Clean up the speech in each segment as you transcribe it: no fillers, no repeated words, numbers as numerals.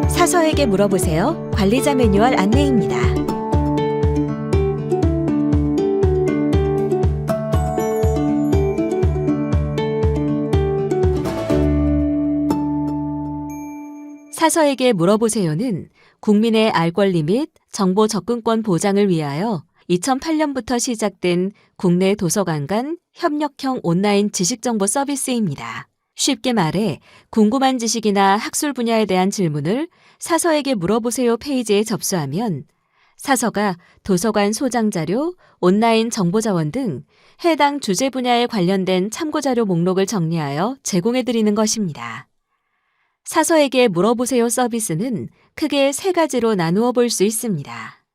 사서에게 물어보세요. 관리자 매뉴얼 안내입니다. 사서에게 물어보세요는 국민의 알 권리 및 정보 접근권 보장을 위하여 2008년부터 시작된 국내 도서관 간 협력형 온라인 지식정보 서비스입니다. 쉽게 말해 궁금한 지식이나 학술 분야에 대한 질문을 사서에게 물어보세요 페이지에 접수하면 사서가 도서관 소장자료, 온라인 정보자원 등 해당 주제 분야에 관련된 참고자료 목록을 정리하여 제공해드리는 것입니다. 사서에게 물어보세요 서비스는 크게 세 가지로 나누어 볼 수 있습니다.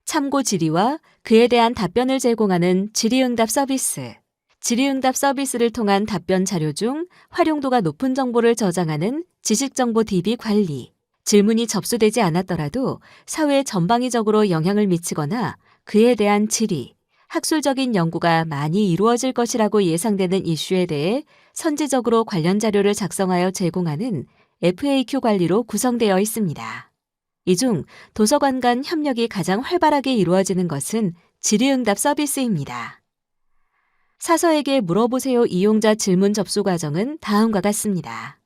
참고 질의와 그에 대한 답변을 제공하는 질의응답 서비스, 질의응답 서비스를 통한 답변 자료 중 활용도가 높은 정보를 저장하는 지식정보 DB 관리, 질문이 접수되지 않았더라도 사회 전방위적으로 영향을 미치거나 그에 대한 질의, 학술적인 연구가 많이 이루어질 것이라고 예상되는 이슈에 대해 선제적으로 관련 자료를 작성하여 제공하는 FAQ 관리로 구성되어 있습니다. 이 중 도서관 간 협력이 가장 활발하게 이루어지는 것은 질의응답 서비스입니다. 사서에게 물어보세요 이용자 질문 접수 과정은 다음과 같습니다.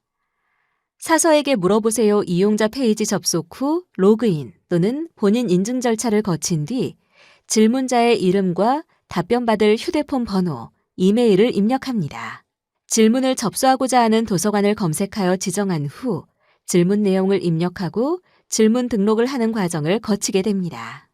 사서에게 물어보세요 이용자 페이지 접속 후 로그인 또는 본인 인증 절차를 거친 뒤 질문자의 이름과 답변받을 휴대폰 번호, 이메일을 입력합니다. 질문을 접수하고자 하는 도서관을 검색하여 지정한 후 질문 내용을 입력하고 질문 등록을 하는 과정을 거치게 됩니다.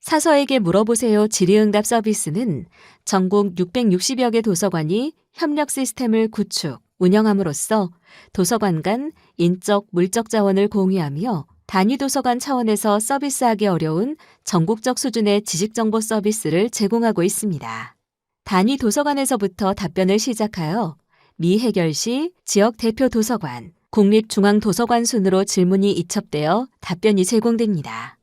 사서에게 물어보세요 질의응답 서비스는 전국 660여 개 도서관이 협력 시스템을 구축, 운영함으로써 도서관 간 인적, 물적 자원을 공유하며 단위 도서관 차원에서 서비스하기 어려운 전국적 수준의 지식정보 서비스를 제공하고 있습니다. 단위 도서관에서부터 답변을 시작하여 미해결 시 지역 대표 도서관, 국립중앙도서관 순으로 질문이 이첩되어 답변이 제공됩니다.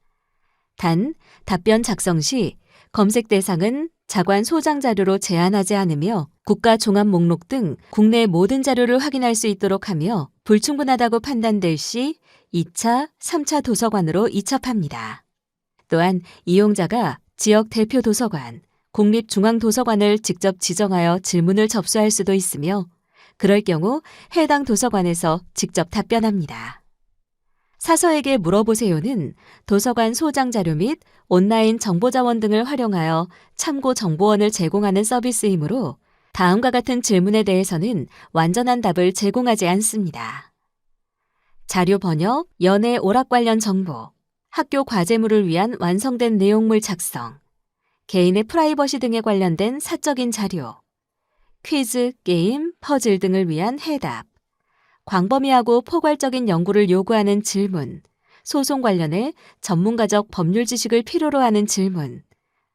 단, 답변 작성 시 검색 대상은 자관 소장 자료로 제한하지 않으며 국가 종합 목록 등 국내 모든 자료를 확인할 수 있도록 하며 불충분하다고 판단될 시 2차, 3차 도서관으로 이첩합니다. 또한 이용자가 지역 대표 도서관, 국립중앙도서관을 직접 지정하여 질문을 접수할 수도 있으며 그럴 경우 해당 도서관에서 직접 답변합니다. 사서에게 물어보세요는 도서관 소장 자료 및 온라인 정보자원 등을 활용하여 참고 정보원을 제공하는 서비스이므로 다음과 같은 질문에 대해서는 완전한 답을 제공하지 않습니다. 자료 번역, 연애 오락 관련 정보, 학교 과제물을 위한 완성된 내용물 작성, 개인의 프라이버시 등에 관련된 사적인 자료, 퀴즈, 게임, 퍼즐 등을 위한 해답, 광범위하고 포괄적인 연구를 요구하는 질문, 소송 관련해 전문가적 법률 지식을 필요로 하는 질문,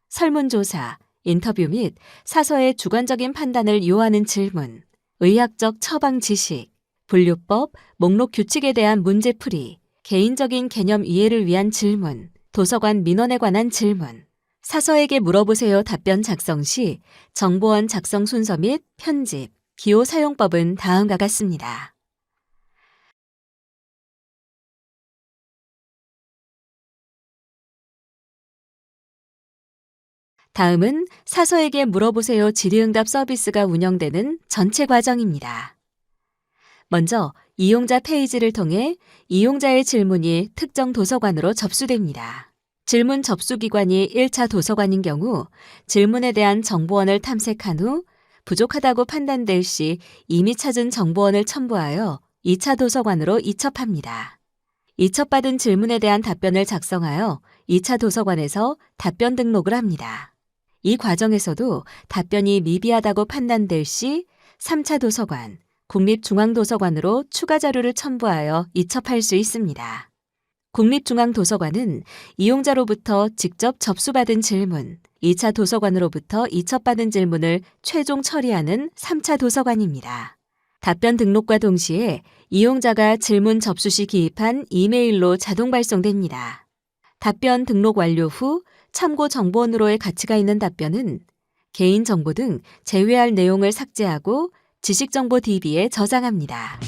설문조사, 인터뷰 및 사서의 주관적인 판단을 요하는 질문, 의학적 처방 지식, 분류법, 목록 규칙에 대한 문제풀이, 개인적인 개념 이해를 위한 질문, 도서관 민원에 관한 질문, 사서에게 물어보세요 답변 작성 시 정보원 작성 순서 및 편집, 기호 사용법은 다음과 같습니다. 다음은 사서에게 물어보세요 질의응답 서비스가 운영되는 전체 과정입니다. 먼저 이용자 페이지를 통해 이용자의 질문이 특정 도서관으로 접수됩니다. 질문 접수 기관이 1차 도서관인 경우 질문에 대한 정보원을 탐색한 후 부족하다고 판단될 시 이미 찾은 정보원을 첨부하여 2차 도서관으로 이첩합니다. 이첩받은 질문에 대한 답변을 작성하여 2차 도서관에서 답변 등록을 합니다. 이 과정에서도 답변이 미비하다고 판단될 시 3차 도서관, 국립중앙도서관으로 추가 자료를 첨부하여 이첩할 수 있습니다. 국립중앙도서관은 이용자로부터 직접 접수받은 질문, 2차 도서관으로부터 이첩받은 질문을 최종 처리하는 3차 도서관입니다. 답변 등록과 동시에 이용자가 질문 접수 시 기입한 이메일로 자동 발송됩니다. 답변 등록 완료 후 참고 정보원으로의 가치가 있는 답변은 개인정보 등 제외할 내용을 삭제하고 지식정보 DB에 저장합니다.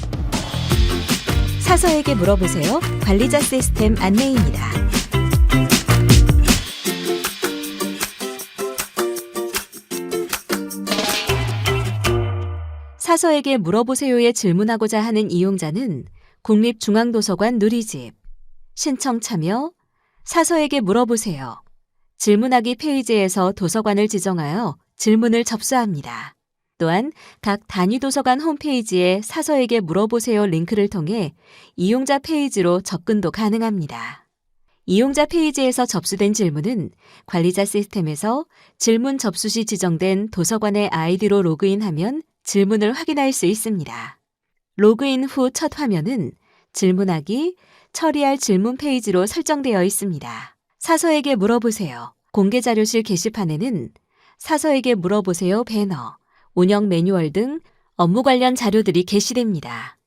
사서에게 물어보세요. 관리자 시스템 안내입니다. 사서에게 물어보세요에 질문하고자 하는 이용자는 국립중앙도서관 누리집, 신청 참여, 사서에게 물어보세요. 질문하기 페이지에서 도서관을 지정하여 질문을 접수합니다. 또한 각 단위도서관 홈페이지에 사서에게 물어보세요 링크를 통해 이용자 페이지로 접근도 가능합니다. 이용자 페이지에서 접수된 질문은 관리자 시스템에서 질문 접수 시 지정된 도서관의 아이디로 로그인하면 질문을 확인할 수 있습니다. 로그인 후 첫 화면은 질문하기, 처리할 질문 페이지로 설정되어 있습니다. 사서에게 물어보세요. 공개자료실 게시판에는 사서에게 물어보세요 배너, 운영 매뉴얼 등 업무 관련 자료들이 게시됩니다.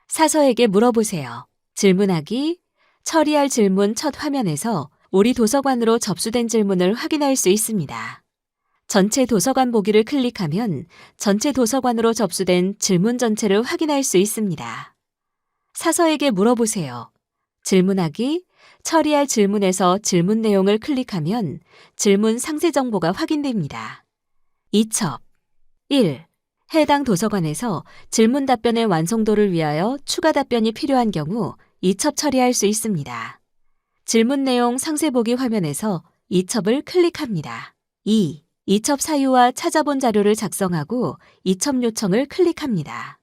사서에게 물어보세요. 질문하기, 처리할 질문 첫 화면에서 우리 도서관으로 접수된 질문을 확인할 수 있습니다. 전체 도서관 보기를 클릭하면 전체 도서관으로 접수된 질문 전체를 확인할 수 있습니다. 사서에게 물어보세요. 질문하기, 처리할 질문에서 질문 내용을 클릭하면 질문 상세 정보가 확인됩니다. 이첩 1. 해당 도서관에서 질문 답변의 완성도를 위하여 추가 답변이 필요한 경우 이첩 처리할 수 있습니다. 질문 내용 상세 보기 화면에서 이첩을 클릭합니다. 2. 이첩 사유와 찾아본 자료를 작성하고 이첩 요청을 클릭합니다.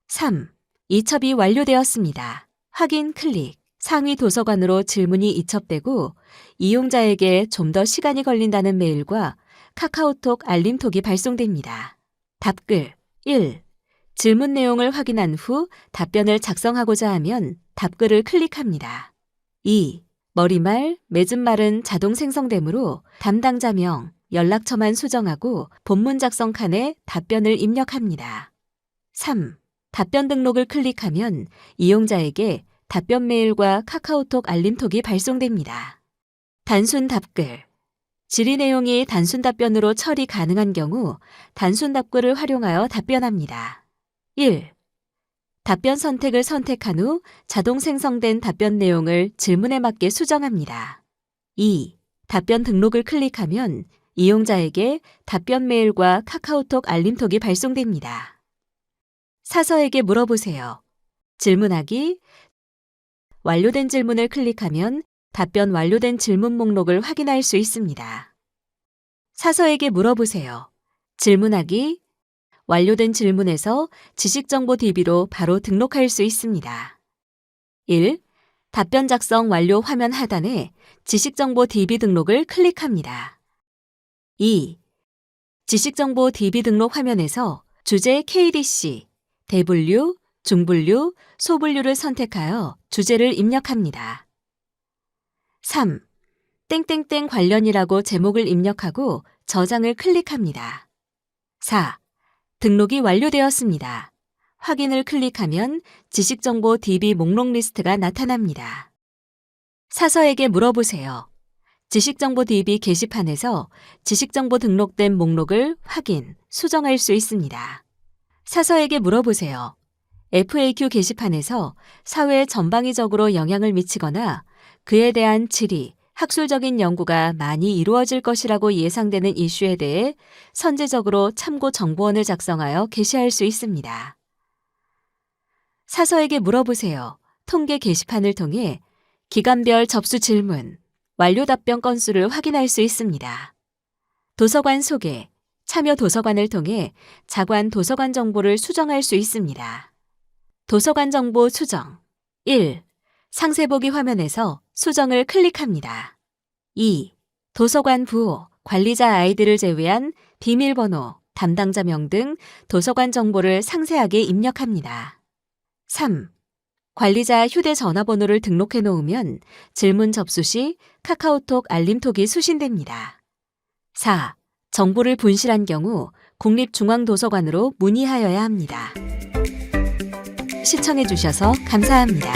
3. 이첩이 완료되었습니다. 확인 클릭. 상위 도서관으로 질문이 이첩되고 이용자에게 좀 더 시간이 걸린다는 메일과 카카오톡 알림톡이 발송됩니다. 답글 1. 질문 내용을 확인한 후 답변을 작성하고자 하면 답글을 클릭합니다. 2. 머리말, 맺음말은 자동 생성되므로 담당자명, 연락처만 수정하고 본문 작성 칸에 답변을 입력합니다. 3. 답변 등록을 클릭하면 이용자에게 답변 메일과 카카오톡 알림톡이 발송됩니다. 단순 답글. 질의 내용이 단순 답변으로 처리 가능한 경우 단순 답글을 활용하여 답변합니다. 1. 답변 선택을 선택한 후 자동 생성된 답변 내용을 질문에 맞게 수정합니다. 2. 답변 등록을 클릭하면 이용자에게 답변 메일과 카카오톡 알림톡이 발송됩니다. 사서에게 물어보세요. 질문하기. 완료된 질문을 클릭하면 답변 완료된 질문 목록을 확인할 수 있습니다. 사서에게 물어보세요. 질문하기. 완료된 질문에서 지식정보 DB로 바로 등록할 수 있습니다. 1. 답변 작성 완료 화면 하단에 지식정보 DB 등록을 클릭합니다. 2. 지식정보 DB 등록 화면에서 주제 KDC, 대분류, 중분류, 소분류를 선택하여 주제를 입력합니다. 3. 땡땡땡 관련이라고 제목을 입력하고 저장을 클릭합니다. 4. 등록이 완료되었습니다. 확인을 클릭하면 지식정보 DB 목록 리스트가 나타납니다. 사서에게 물어보세요. 지식정보 DB 게시판에서 지식정보 등록된 목록을 확인, 수정할 수 있습니다. 사서에게 물어보세요. FAQ 게시판에서 사회에 전방위적으로 영향을 미치거나 그에 대한 질의, 학술적인 연구가 많이 이루어질 것이라고 예상되는 이슈에 대해 선제적으로 참고 정보원을 작성하여 게시할 수 있습니다. 사서에게 물어보세요. 통계 게시판을 통해 기간별 접수 질문, 완료 답변 건수를 확인할 수 있습니다. 도서관 소개, 참여 도서관을 통해 자관 도서관 정보를 수정할 수 있습니다. 도서관 정보 수정 1. 상세 보기 화면에서 수정을 클릭합니다. 2. 도서관 부호, 관리자 아이디를 제외한 비밀번호, 담당자명 등 도서관 정보를 상세하게 입력합니다. 3. 관리자 휴대전화번호를 등록해 놓으면 질문 접수 시 카카오톡 알림톡이 수신됩니다. 4. 정보를 분실한 경우 국립중앙도서관으로 문의하여야 합니다. 시청해 주셔서 감사합니다.